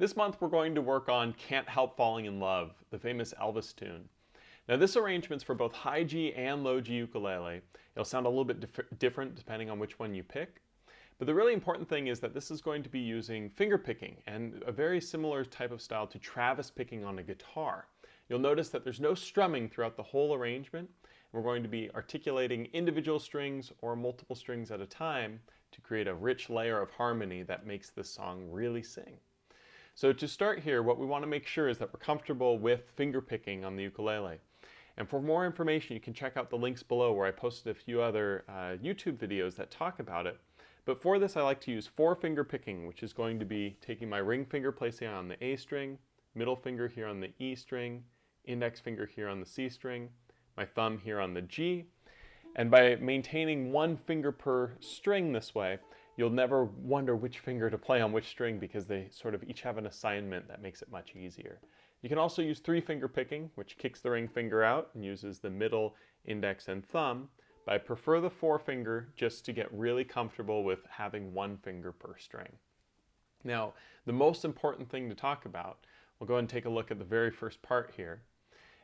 This month we're going to work on Can't Help Falling in Love, the famous Elvis tune. Now this arrangement's for both high G and low G ukulele. It'll sound a little bit different depending on which one you pick. But the really important thing is that this is going to be using finger picking and a very similar type of style to Travis picking on a guitar. You'll notice that there's no strumming throughout the whole arrangement. We're going to be articulating individual strings or multiple strings at a time to create a rich layer of harmony that makes this song really sing. So to start here, what we want to make sure is that we're comfortable with finger picking on the ukulele. And for more information, you can check out the links below where I posted a few other YouTube videos that talk about it. But for this, I like to use 4-finger picking, which is going to be taking my ring finger, placing it on the A string, middle finger here on the E string, index finger here on the C string, my thumb here on the G. And by maintaining 1 finger per string this way, you'll never wonder which finger to play on which string because they sort of each have an assignment that makes it much easier. You can also use 3-finger picking, which kicks the ring finger out and uses the middle, index, and thumb. But I prefer the 4-finger just to get really comfortable with having 1 finger per string. Now, the most important thing to talk about, we'll go ahead and take a look at the very first part here,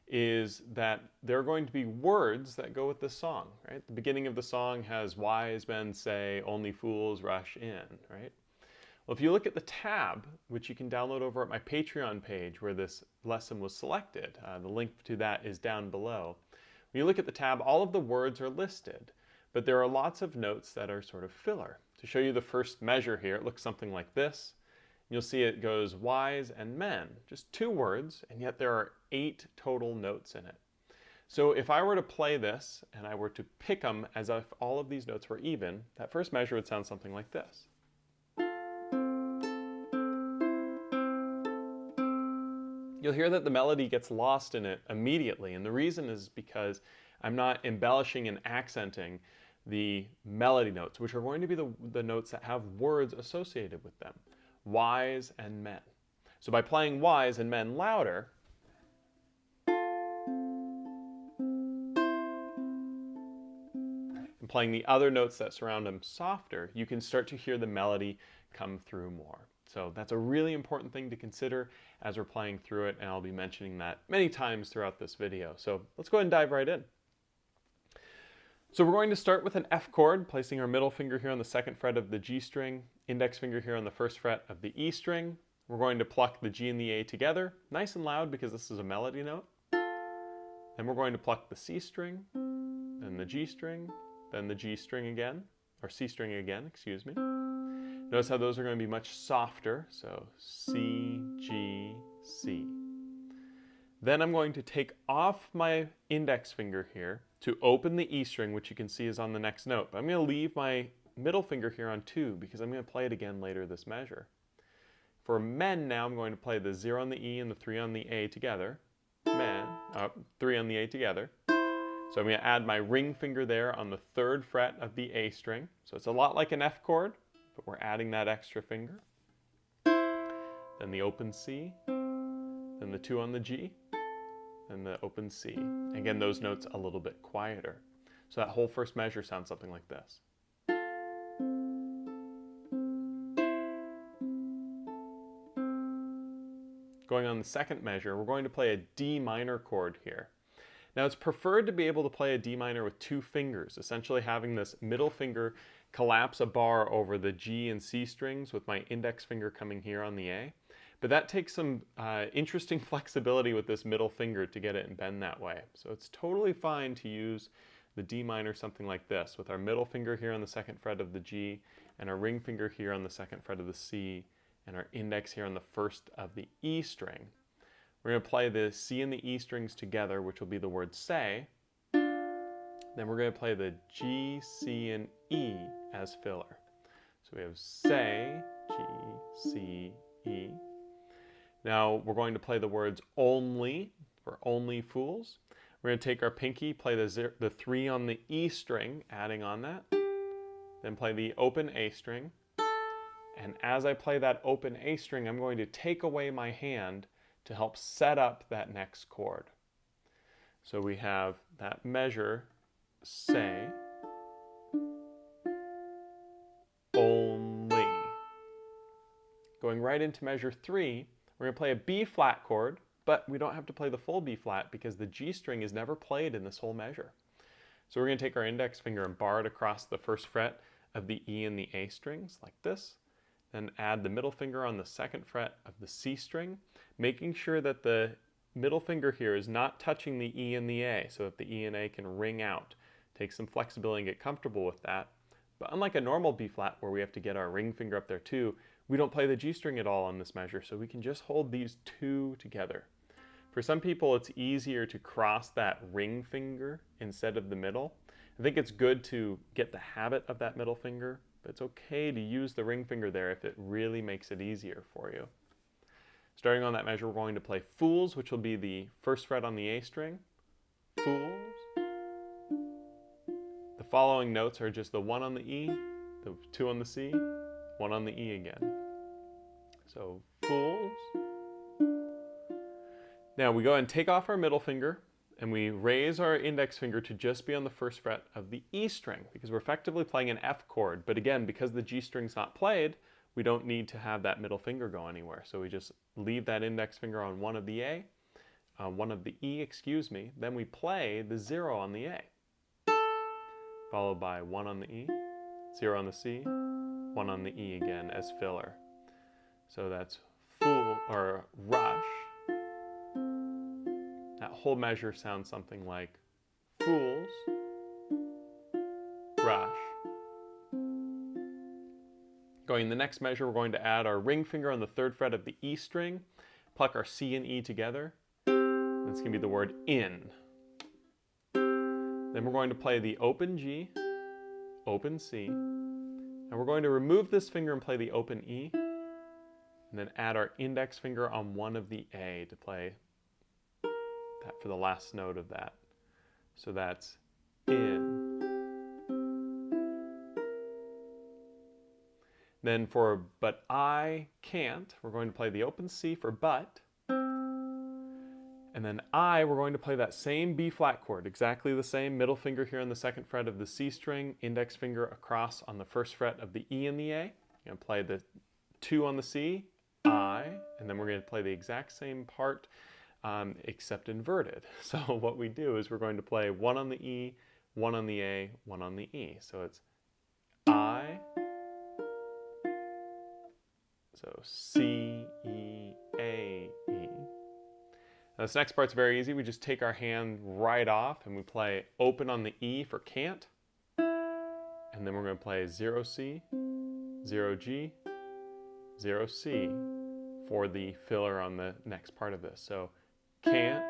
is that there are going to be words that go with this song, right? The beginning of the song has wise men say, only fools rush in, right? Well, if you look at the tab, which you can download over at my Patreon page where this lesson was selected, the link to that is down below. When you look at the tab, all of the words are listed, but there are lots of notes that are sort of filler. To show you the first measure here, it looks something like this. You'll see it goes wise and men, just 2 words, and yet there are 8 total notes in it. So if I were to play this and I were to pick them as if all of these notes were even, that first measure would sound something like this. You'll hear that the melody gets lost in it immediately, and the reason is because I'm not embellishing and accenting the melody notes, which are going to be the notes that have words associated with them. Wise and men. So by playing wise and men louder, and playing the other notes that surround them softer, you can start to hear the melody come through more. So that's a really important thing to consider as we're playing through it, and I'll be mentioning that many times throughout this video. So let's go ahead and dive right in. So we're going to start with an F chord, placing our middle finger here on the 2nd fret of the G string, index finger here on the 1st fret of the E string. We're going to pluck the G and the A together, nice and loud because this is a melody note. Then we're going to pluck the C string, then the G string, then the G string again, or C string again, excuse me. Notice how those are going to be much softer, so C, G, C. Then I'm going to take off my index finger here to open the E string, which you can see is on the next note. But I'm going to leave my middle finger here on 2 because I'm going to play it again later this measure. For men now, I'm going to play the 0 on the E and the 3 on the A together. Men, 3 on the A together. So I'm going to add my ring finger there on the 3rd fret of the A string. So it's a lot like an F chord, but we're adding that extra finger. Then the open C, then the 2 on the G, and the open C. Again, those notes a little bit quieter. So that whole first measure sounds something like this. Going on the 2nd measure, we're going to play a D minor chord here. Now it's preferred to be able to play a D minor with 2 fingers, essentially having this middle finger collapse a bar over the G and C strings with my index finger coming here on the A. But that takes some interesting flexibility with this middle finger to get it and bend that way. So it's totally fine to use the D minor something like this, with our middle finger here on the 2nd fret of the G, and our ring finger here on the 2nd fret of the C, and our index here on the 1st of the E string. We're going to play the C and the E strings together, which will be the word say. Then we're going to play the G, C, and E as filler. So we have say, G, C, E. Now we're going to play the words only for only fools. We're going to take our pinky, play the 3 on the E string, adding on that. Then play the open A string. And as I play that open A string, I'm going to take away my hand to help set up that next chord. So we have that measure, say, only. going right into measure 3, we're going to play a B flat chord, but we don't have to play the full B flat because the G string is never played in this whole measure. So we're going to take our index finger and bar it across the first fret of the E and the A strings like this, then add the middle finger on the second fret of the C string, making sure that the middle finger here is not touching the E and the A so that the E and A can ring out. Take some flexibility and get comfortable with that. But unlike a normal B flat where we have to get our ring finger up there too, we don't play the G string at all on this measure, so we can just hold these two together. For some people, it's easier to cross that ring finger instead of the middle. I think it's good to get the habit of that middle finger, but it's okay to use the ring finger there if it really makes it easier for you. Starting on that measure, we're going to play Fools, which will be the first fret on the A string. Fools. The following notes are just the 1 on the E, the 2 on the C, 1 on the E again. So, Fools. Now we go and take off our middle finger and we raise our index finger to just be on the first fret of the E string because we're effectively playing an F chord. But again, because the G string's not played, we don't need to have that middle finger go anywhere. So we just leave that index finger on 1 of the A, 1 of the E, excuse me. Then we play the 0 on the A, followed by 1 on the E, 0 on the C, 1 on the E again as filler. So that's Fool or Rush. That whole measure sounds something like Fools, Rush. Going in the next measure, we're going to add our ring finger on the third fret of the E string, pluck our C and E together. That's going to be the word in. Then we're going to play the open G, open C, and we're going to remove this finger and play the open E, and then add our index finger on 1 of the A to play that for the last note of that. So that's in. Then for But I Can't, we're going to play the open C for but. And then we're going to play that same B flat chord, exactly the same. Middle finger here on the second fret of the C string, index finger across on the first fret of the E and the A. You're going to play the 2 on the C, I, and then we're going to play the exact same part except inverted. So what we do is we're going to play 1 on the E, 1 on the A, 1 on the E. So it's I, so C, E, A, E. Now this next part's very easy. We just take our hand right off and we play open on the E for can't. And then we're going to play 0 C, 0 G, 0 C for the filler on the next part of this. So can't.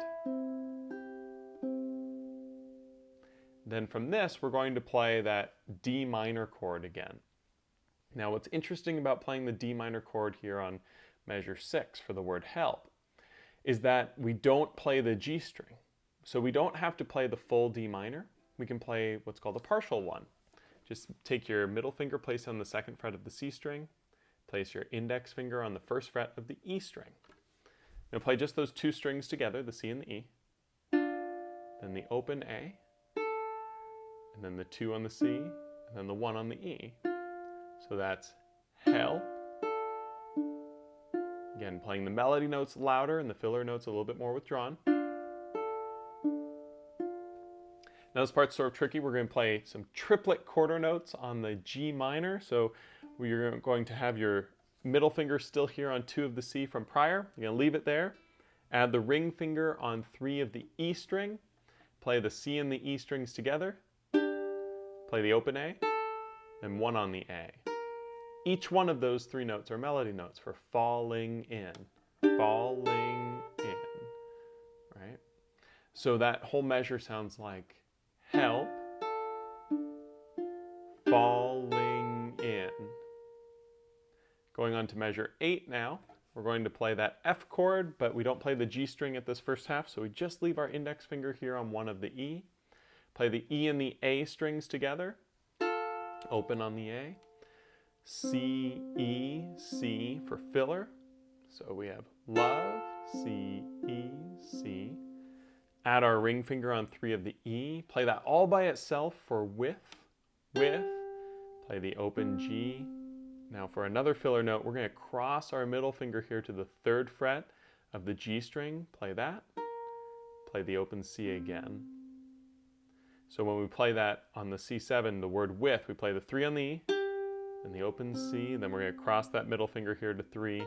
Then from this, we're going to play that D minor chord again. Now what's interesting about playing the D minor chord here on measure 6 for the word help is that we don't play the G string. So we don't have to play the full D minor. We can play what's called a partial one. Just take your middle finger, place it on the second fret of the C string, place your index finger on the first fret of the E string. Now play just those 2 strings together, the C and the E, then the open A, and then the 2 on the C, and then the 1 on the E. So that's help. Again, playing the melody notes louder and the filler notes a little bit more withdrawn. Now this part's sort of tricky. We're going to play some triplet quarter notes on the G minor. So we're going to have your middle finger still here on 2 of the C from prior. You're going to leave it there. Add the ring finger on 3 of the E string. Play the C and the E strings together. Play the open A, and 1 on the A. Each one of those 3 notes are melody notes for falling in. Falling in. Right? So that whole measure sounds like help, falling in. Going on to measure 8 now, we're going to play that F chord, but we don't play the G string at this first half, so we just leave our index finger here on 1 of the E. Play the E and the A strings together, open on the A, C, E, C for filler. So we have love, C, E, C. Add our ring finger on 3 of the E. Play that all by itself for with. Play the open G, Now for another filler note, we're going to cross our middle finger here to the 3rd fret of the G string, play that, play the open C again. So when we play that on the C7, the word with, we play the 3 on the E, and the open C, then we're going to cross that middle finger here to 3,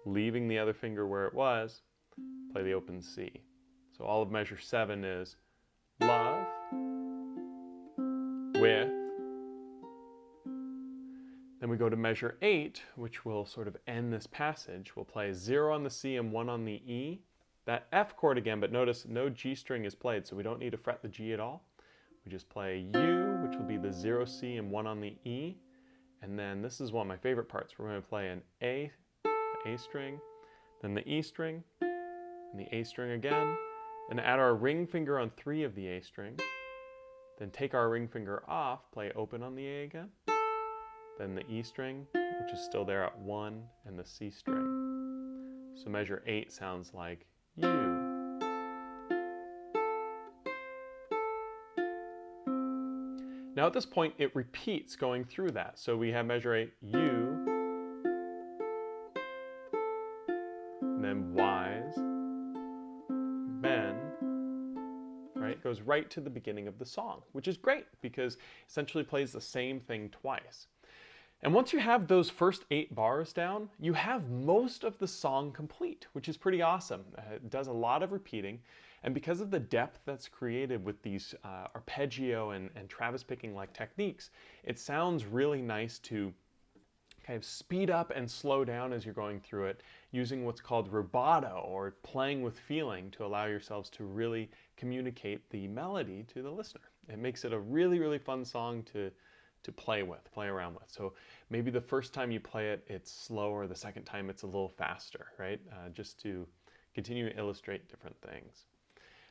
leaving the other finger where it was, play the open C. So all of measure 7 is love, with. Then we go to measure 8, which will sort of end this passage. We'll play 0 on the C and 1 on the E. That F chord again, but notice no G string is played, so we don't need to fret the G at all. We just play U, which will be the 0 C and 1 on the E. And then this is one of my favorite parts. We're going to play an A, the A string, then the E string, and the A string again, and add our ring finger on 3 of the A string. Then take our ring finger off, play open on the A again. Then the E string, which is still there at 1, and the C string. So measure 8 sounds like U. Now at this point, it repeats going through that. So we have measure 8, U, and then Ys, Ben, right? It goes right to the beginning of the song, which is great because it essentially plays the same thing twice. And once you have those first 8 bars down, you have most of the song complete, which is pretty awesome. It does a lot of repeating, and because of the depth that's created with these arpeggio and Travis picking-like techniques, it sounds really nice to kind of speed up and slow down as you're going through it, using what's called Roboto, or playing with feeling, to allow yourselves to really communicate the melody to the listener. It makes it a really, really fun song to play around with. So maybe the first time you play it, it's slower. The second time, it's a little faster, right? Just to continue to illustrate different things.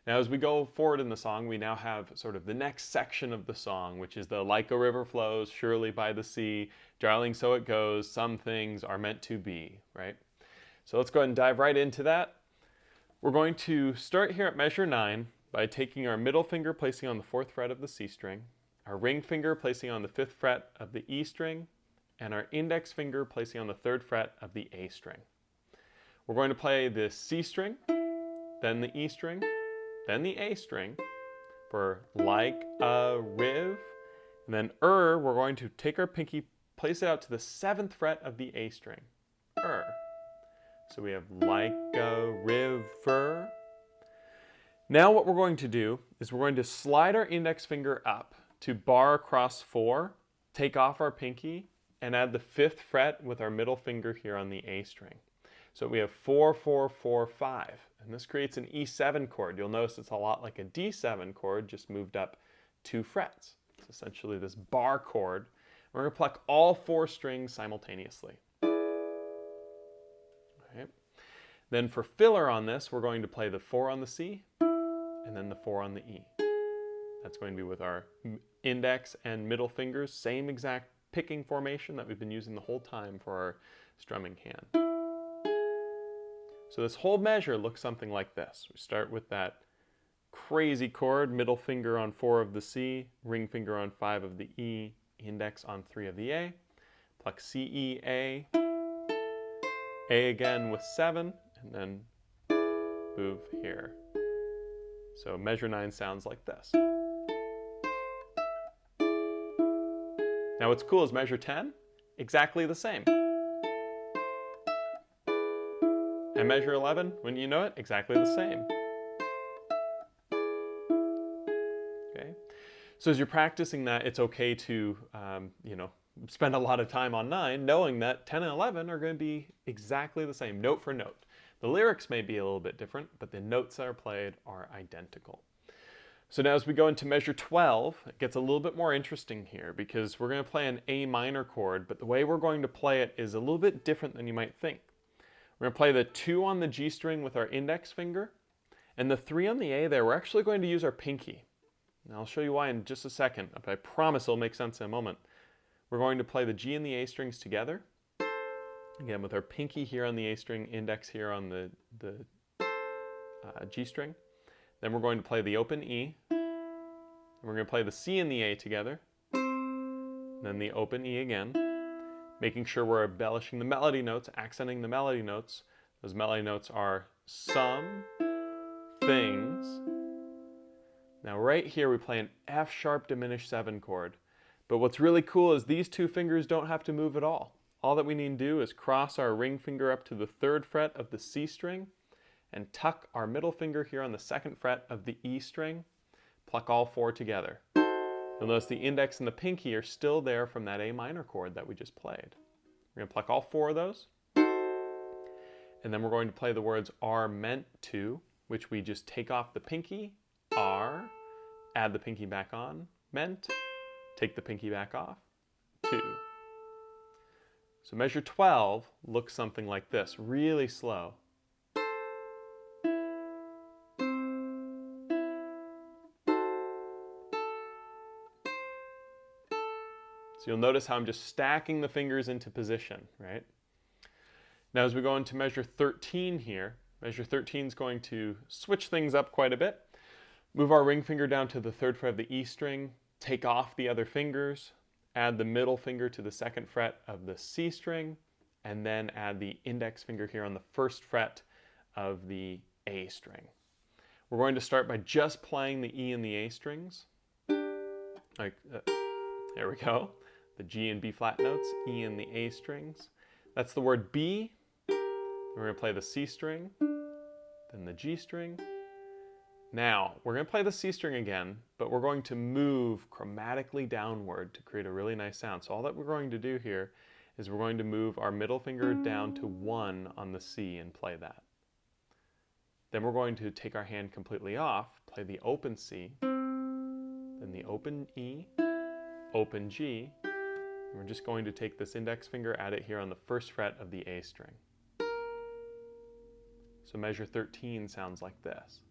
Now, as we go forward in the song, we now have sort of the next section of the song, which is the like a river flows, surely by the sea, darling, so it goes, some things are meant to be, right? So let's go ahead and dive right into that. We're going to start here at measure 9 by taking our middle finger, placing on the 4th fret of the C string, our ring finger placing on the 5th fret of the E string, and our index finger placing on the 3rd fret of the A string. We're going to play the C string, then the E string, then the A string for like a riv, and then we're going to take our pinky, place it out to the 7th fret of the A string, So we have like a river. Now what we're going to do is we're going to slide our index finger up to bar across 4, take off our pinky, and add the 5th fret with our middle finger here on the A string. So we have 4, 4, 4, 5, and this creates an E7 chord. You'll notice it's a lot like a D7 chord, just moved up 2 frets. It's essentially this bar chord. We're going to pluck all 4 strings simultaneously. Okay. Then for filler on this, we're going to play the 4 on the C, and then the 4 on the E. That's going to be with our index and middle fingers, same exact picking formation that we've been using the whole time for our strumming hand. So this whole measure looks something like this. We start with that crazy chord, middle finger on 4 of the C, ring finger on 5 of the E, index on 3 of the A, pluck C, E, A again with 7, and then move here. So measure 9 sounds like this. Now what's cool is measure 10, exactly the same. And measure 11, when you know it, exactly the same. Okay. So as you're practicing that, it's okay to, spend a lot of time on 9, knowing that 10 and 11 are going to be exactly the same, note for note. The lyrics may be a little bit different, but the notes that are played are identical. So now as we go into measure 12, it gets a little bit more interesting here because we're going to play an A minor chord, but the way we're going to play it is a little bit different than you might think. We're going to play the 2 on the G string with our index finger, and the 3 on the A there, we're actually going to use our pinky. And I'll show you why in just a second, but I promise it'll make sense in a moment. We're going to play the G and the A strings together, again with our pinky here on the A string, index here on the G string. Then we're going to play the open E, and we're going to play the C and the A together, then the open E again. making sure we're embellishing the melody notes, accenting the melody notes. Those melody notes are some, things. Now right here we play an F sharp diminished 7 chord. But what's really cool is these two fingers don't have to move at all. All that we need to do is cross our ring finger up to the 3rd fret of the C string and tuck our middle finger here on the 2nd fret of the E string. Pluck all 4 together. You'll notice the index and the pinky are still there from that A minor chord that we just played. We're going to pluck all 4 of those. And then we're going to play the words are meant to, which we just take off the pinky, are, add the pinky back on, meant, take the pinky back off, to. So measure 12 looks something like this, really slow. So you'll notice how I'm just stacking the fingers into position, right? Now as we go into measure 13 here, measure 13 is going to switch things up quite a bit. Move our ring finger down to the 3rd fret of the E string, take off the other fingers, add the middle finger to the 2nd fret of the C string, and then add the index finger here on the 1st fret of the A string. We're going to start by just playing the E and the A strings. There we go. The G and B flat notes, E and the A strings. That's the word B. We're going to play the C string, then the G string. Now, we're going to play the C string again, but we're going to move chromatically downward to create a really nice sound. So all that we're going to do here is we're going to move our middle finger down to 1 on the C and play that. Then we're going to take our hand completely off, play the open C, then the open E, open G, and we're just going to take this index finger, add it here on the 1st fret of the A string. So measure 13 sounds like this.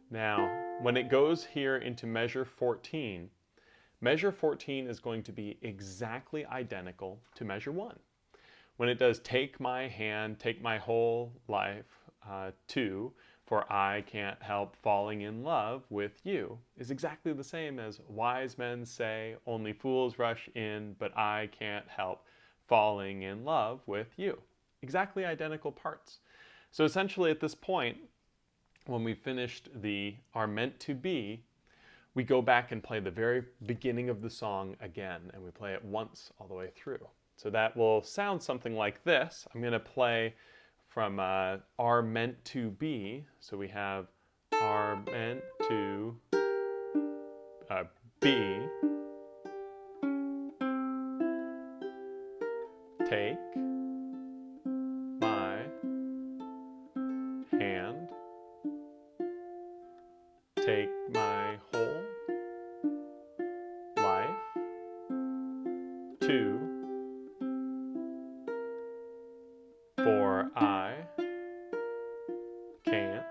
Now, when it goes here into measure 14 is going to be exactly identical to measure 1. When it does take my hand, take my whole life, to, for I can't help falling in love with you, is exactly the same as wise men say, only fools rush in, but I can't help falling in love with you. Exactly identical parts. So essentially at this point, when we finished the are meant to be, we go back and play the very beginning of the song again, and we play it once all the way through. So that will sound something like this. I'm going to play from are meant to be. So we have are meant to be. Take my hand. Take my whole life to, for I can't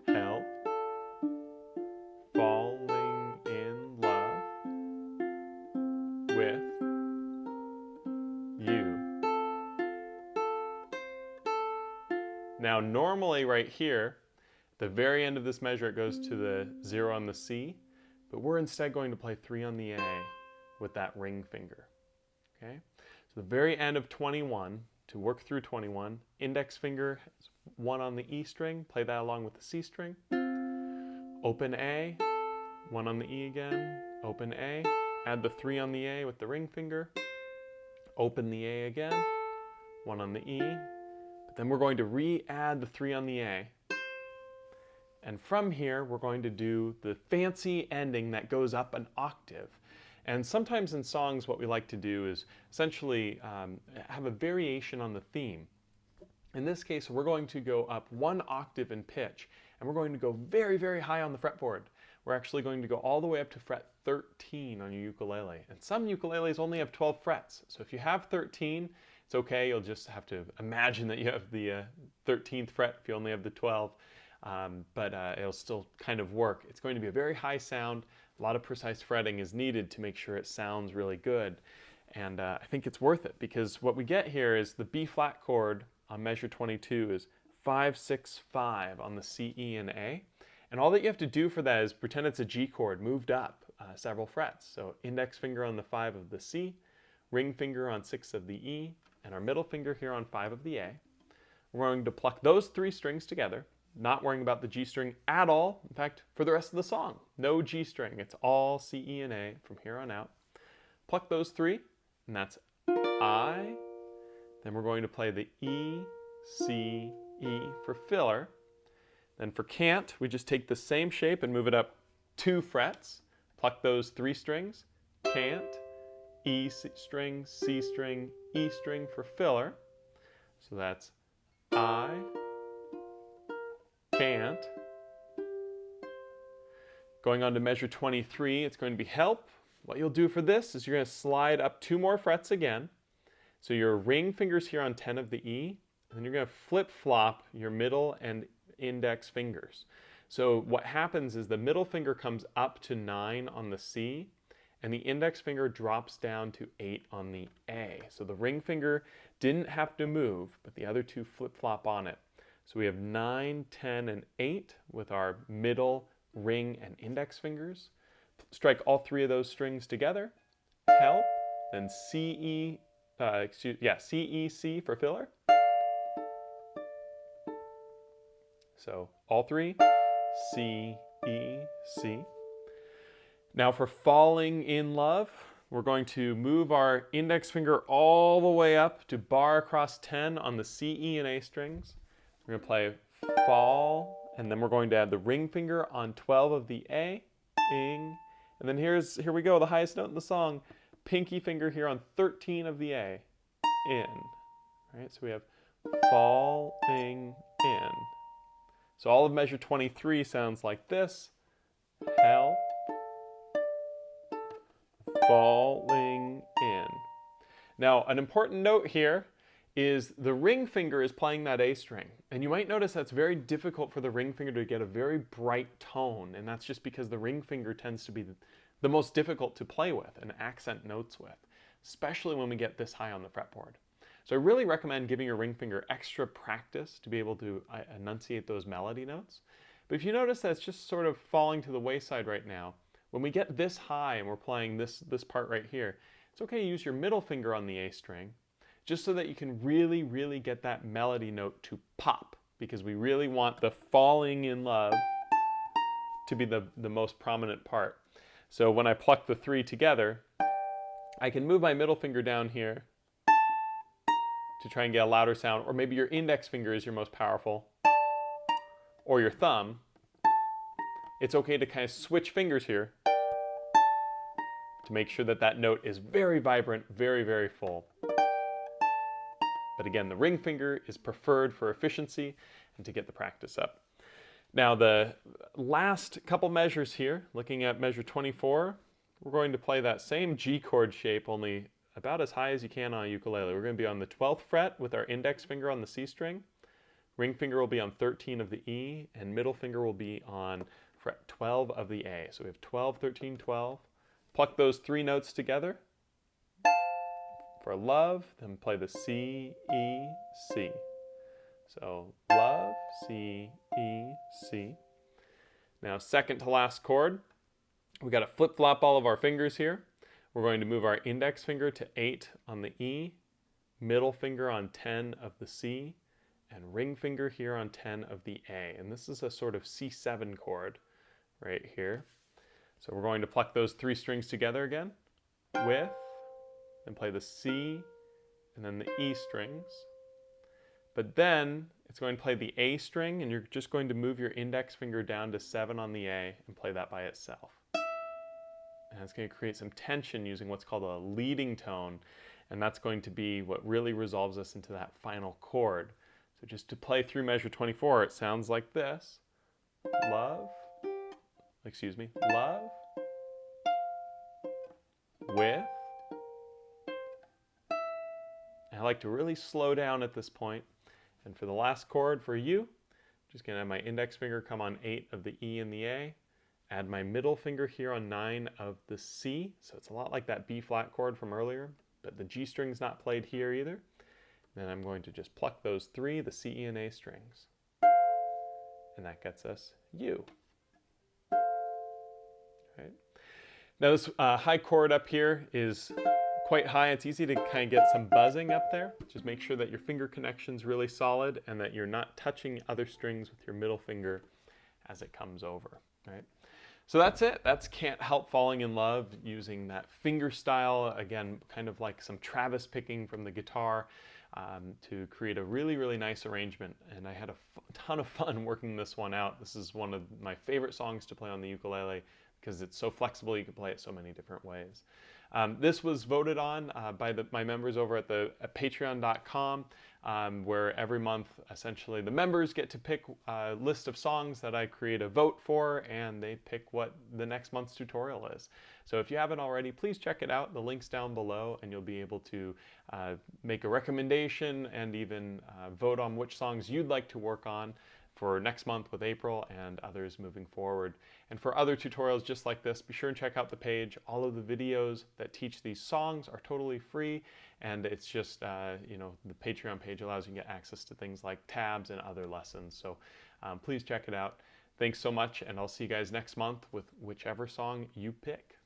help falling in love with you. Now normally right here, the very end of this measure, it goes to the 0 on the C, but we're instead going to play 3 on the A with that ring finger. Okay? So the very end of 21, to work through 21, index finger, 1 on the E string, play that along with the C string. Open A, 1 on the E again, open A, add the 3 on the A with the ring finger, open the A again, 1 on the E, but then we're going to re-add the 3 on the A. And from here, we're going to do the fancy ending that goes up an octave. And sometimes in songs, what we like to do is essentially have a variation on the theme. In this case, we're going to go up 1 octave in pitch, and we're going to go very, very high on the fretboard. We're actually going to go all the way up to fret 13 on your ukulele. And some ukuleles only have 12 frets. So if you have 13, it's okay. You'll just have to imagine that you have the 13th fret if you only have the 12. But it'll still kind of work. It's going to be a very high sound. A lot of precise fretting is needed to make sure it sounds really good. And I think it's worth it because what we get here is the B flat chord on measure 22 is 5, 6, 5 on the C, E, and A. And all that you have to do for that is pretend it's a G chord moved up several frets. So index finger on the 5 of the C, ring finger on 6 of the E, and our middle finger here on 5 of the A. We're going to pluck those 3 strings together, not worrying about the G string at all. In fact, for the rest of the song, no G string. It's all C, E, and A from here on out. Pluck those 3, and that's I. Then we're going to play the E, C, E for filler. Then for can't, we just take the same shape and move it up 2 frets. Pluck those 3 strings. Can't, E string, C string, E string for filler. So that's I, can't. Going on to measure 23, it's going to be help. What you'll do for this is you're going to slide up 2 more frets again. So your ring finger's here on 10 of the E, and then you're going to flip-flop your middle and index fingers. So what happens is the middle finger comes up to 9 on the C, and the index finger drops down to 8 on the A. So the ring finger didn't have to move, but the other 2 flip-flop on it. So we have 9, 10, and 8 with our middle, ring, and index fingers. Strike all 3 of those strings together, help, then C, E, C for filler. So all 3, C, E, C. Now for falling in love, we're going to move our index finger all the way up to bar across 10 on the C, E, and A strings. We're going to play fall, and then we're going to add the ring finger on 12 of the A, ing, and then here we go, the highest note in the song, pinky finger here on 13 of the A, in. All right, so we have fall, ing, in. So all of measure 23 sounds like this. Help, falling in. Now, an important note here is the ring finger is playing that A string. And you might notice that's very difficult for the ring finger to get a very bright tone. And that's just because the ring finger tends to be the most difficult to play with and accent notes with, especially when we get this high on the fretboard. So I really recommend giving your ring finger extra practice to be able to enunciate those melody notes. But if you notice that it's just sort of falling to the wayside right now, when we get this high and we're playing this part right here, it's okay to use your middle finger on the A string, just so that you can really, really get that melody note to pop, because we really want the falling in love to be the most prominent part. So when I pluck the 3 together, I can move my middle finger down here to try and get a louder sound, or maybe your index finger is your most powerful, or your thumb. It's okay to kind of switch fingers here to make sure that that note is very vibrant, very, very full. But again, the ring finger is preferred for efficiency and to get the practice up. Now the last couple measures here, looking at measure 24, we're going to play that same G chord shape, only about as high as you can on a ukulele. We're going to be on the 12th fret with our index finger on the C string. Ring finger will be on 13 of the E, and middle finger will be on fret 12 of the A. So we have 12, 13, 12. Pluck those 3 notes together for love, then play the C, E, C. So love, C, E, C. Now second to last chord, we got to flip-flop all of our fingers here. We're going to move our index finger to 8 on the E, middle finger on 10 of the C, and ring finger here on 10 of the A. And this is a sort of C7 chord right here. So we're going to pluck those 3 strings together again with, and play the C and then the E strings. But then it's going to play the A string, and you're just going to move your index finger down to 7 on the A and play that by itself. And it's going to create some tension using what's called a leading tone, and that's going to be what really resolves us into that final chord. So just to play through measure 24, it sounds like this. Love, love, with. And I like to really slow down at this point. And for the last chord for you, I'm just going to have my index finger come on 8 of the E and the A, add my middle finger here on 9 of the C, so it's a lot like that B flat chord from earlier, but the G string's not played here either. Then I'm going to just pluck those 3, the C, E, and A strings. And that gets us U. Right? Now this high chord up here is quite high. It's easy to kind of get some buzzing up there. Just make sure that your finger connection's really solid and that you're not touching other strings with your middle finger as it comes over, right? So that's it. That's Can't Help Falling in Love using that finger style, again, kind of like some Travis picking from the guitar to create a really, really nice arrangement. And I had a ton of fun working this one out. This is one of my favorite songs to play on the ukulele because it's so flexible. You can play it so many different ways. This was voted on by my members over at patreon.com, where every month, essentially, the members get to pick a list of songs that I create a vote for, and they pick what the next month's tutorial is. So if you haven't already, please check it out. The link's down below, and you'll be able to make a recommendation and even vote on which songs you'd like to work on for next month with April and others moving forward. And for other tutorials just like this, be sure and check out the page. All of the videos that teach these songs are totally free, and it's just, you know, the Patreon page allows you to get access to things like tabs and other lessons. So please check it out. Thanks so much, and I'll see you guys next month with whichever song you pick.